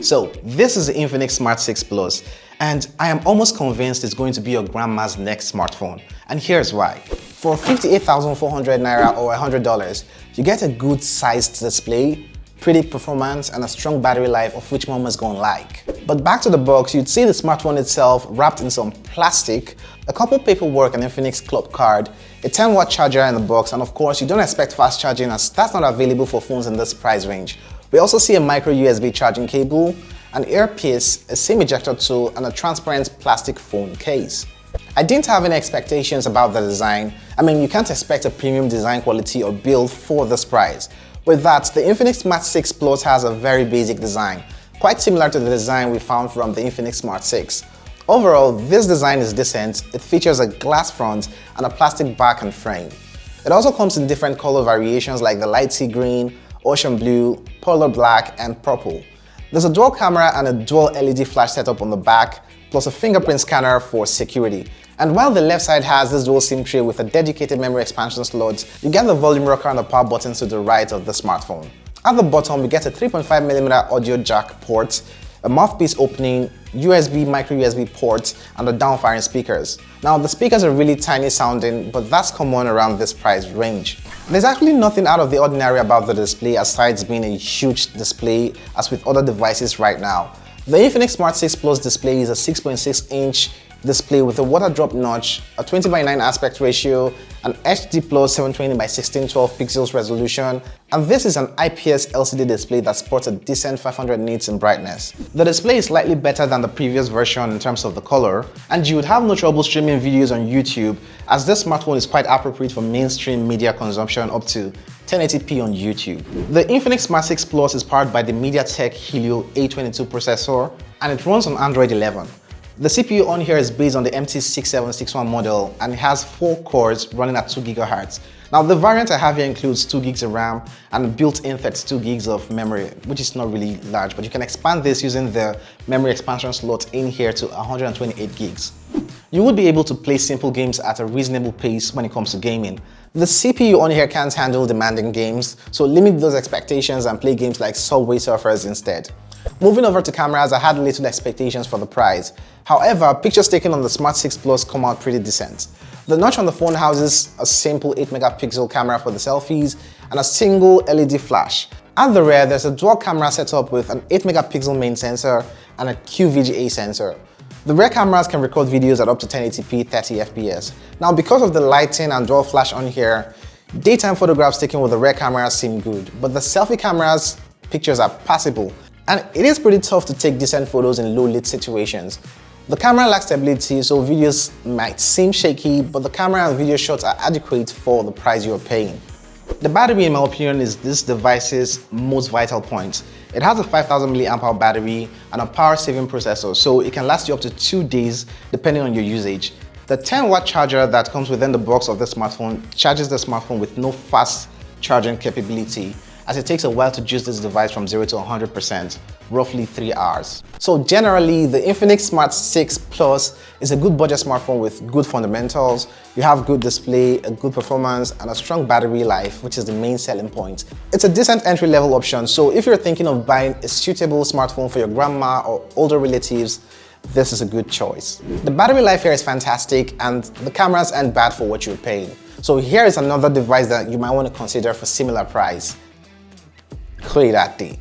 So this is the Infinix Smart 6 Plus, and I am almost convinced it's going to be your grandma's next smartphone. And here's why. For 58,400 Naira or $100, you get a good sized display, pretty performance, and a strong battery life of which mama's gonna like. But back to the box, you'd see the smartphone itself wrapped in some plastic, a couple paperwork, an Infinix Club card, a 10-watt charger in the box, and of course you don't expect fast charging as that's not available for phones in this price range. We also see a micro USB charging cable, an earpiece, a SIM ejector tool, and a transparent plastic phone case. I didn't have any expectations about the design. I mean, you can't expect a premium design quality or build for this price. With that, the Infinix Smart 6 Plus has a very basic design, quite similar to the design we found from the Infinix Smart 6. Overall, this design is decent. It features a glass front and a plastic back and frame. It also comes in different color variations like the light sea green, ocean blue, polar black, and purple. There's a dual camera and a dual LED flash setup on the back, plus a fingerprint scanner for security. And while the left side has this dual SIM tray with a dedicated memory expansion slot, you get the volume rocker and the power buttons to the right of the smartphone. At the bottom, we get a 3.5mm audio jack port, a mouthpiece opening, USB, micro USB port, and the down-firing speakers. Now, the speakers are really tiny sounding, but that's common around this price range. There's actually nothing out of the ordinary about the display aside being a huge display as with other devices right now. The Infinix Smart 6 Plus display is a 6.6-inch display with a water drop notch, a 20:9 aspect ratio, an HD Plus 720x1612 pixels resolution, and this is an IPS LCD display that sports a decent 500 nits in brightness. The display is slightly better than the previous version in terms of the color, and you would have no trouble streaming videos on YouTube as this smartphone is quite appropriate for mainstream media consumption up to 1080p on YouTube. The Infinix Smart 6 Plus is powered by the MediaTek Helio A22 processor, and it runs on Android 11. The CPU on here is based on the MT6761 model, and it has 4 cores running at 2 GHz. Now, the variant I have here includes 2 gigs of RAM and built-in 32 gigs of memory, which is not really large, but you can expand this using the memory expansion slot in here to 128 gigs. You would be able to play simple games at a reasonable pace when it comes to gaming. The CPU on here can't handle demanding games, so limit those expectations and play games like Subway Surfers instead. Moving over to cameras, I had little expectations for the price. However, pictures taken on the Smart 6 Plus come out pretty decent. The notch on the phone houses a simple 8-megapixel camera for the selfies and a single LED flash. At the rear, there's a dual camera setup with an 8-megapixel main sensor and a QVGA sensor. The rear cameras can record videos at up to 1080p 30fps. Now, because of the lighting and dual flash on here, daytime photographs taken with the rear cameras seem good, but the selfie cameras pictures are passable. And it is pretty tough to take decent photos in low-lit situations. The camera lacks stability, so videos might seem shaky, but the camera and video shots are adequate for the price you're paying. The battery, in my opinion, is this device's most vital point. It has a 5000 mAh battery and a power-saving processor, so it can last you up to 2 days depending on your usage. The 10-watt charger that comes within the box of the smartphone charges the smartphone with no fast charging capability, as it takes a while to juice this device from 0 to 100%, roughly 3 hours. So generally, the Infinix Smart 6 Plus is a good budget smartphone with good fundamentals. You have good display, a good performance, and a strong battery life, which is the main selling point. It's a decent entry-level option, so if you're thinking of buying a suitable smartphone for your grandma or older relatives, this is a good choice. The battery life here is fantastic, and the cameras aren't bad for what you're paying. So here is another device that you might want to consider for similar price. Clear that thing.